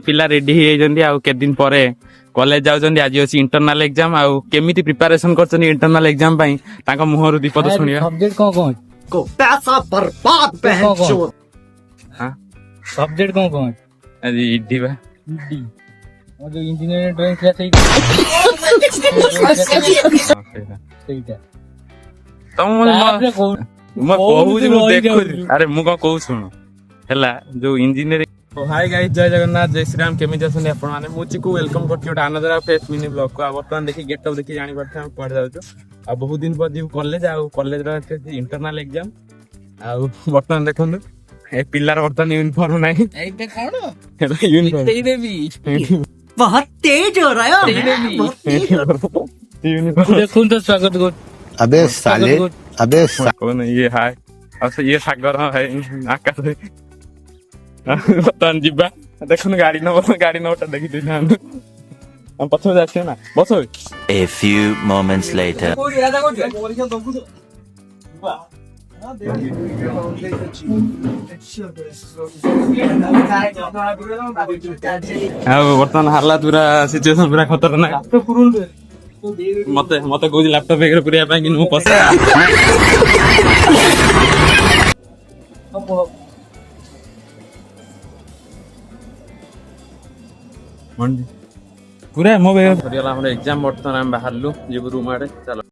पिला रेडी हो के दिन पर कॉलेज जाउछन्ती आज अछि इंटरनल एग्जाम आउ केमिति प्रिपरेशन करछन्ती इंटरनल एग्जाम पई ताका मुहरु दीपद सुनिया सब्जेक्ट कौन को पैसा बर्बाद बहन चोद। हां सब्जेक्ट कौन आज इडी बा डी और जो इंजीनियरिंग ड्राइंग क्लास ସେଇଟା तम म कहू जे मु देखु अरे मु को कहू सुनो हैला जो इंजीनियरिंग हाय गाइस जय जगन्नाथ जय श्री राम केमिति अछन आपण माने मु चिकु वेलकम करती ओटा अनदर फेस मिनी ब्लॉग को वर्तमान देखि गेटअप देखि जानि परथे हम पढ़ जाउछु आ बहुत दिन पर जीव कॉलेज आ कॉलेज रा इंटरनल एग्जाम आ वर्तमान देखंदु ए पिल्लार वर्तमान यूनिफॉर्म नाही एइटा खाणो हैला यूनिफॉर्म तेई देवी बहुत तेज हो रहा है यूनिफॉर्म देखुन तो स्वागत कर अबे साले अबे कौन ये हाय अच्छा ये सागर है आकाश बर्तमान जीवा देखुन गाड़ी नंबर देखि दिना हम पछो जाछे ना बसो A few moments later. बर्तमान हालात पूरा सिचुएशन पूरा खतरनाक मते मते कोइ लैपटॉप एकर पुरिया पई कि नु पसे पूरा मो बेगर सरियाला हमर एग्जाम बर्तमान हम बाहरलु जे रूम आडे चलो।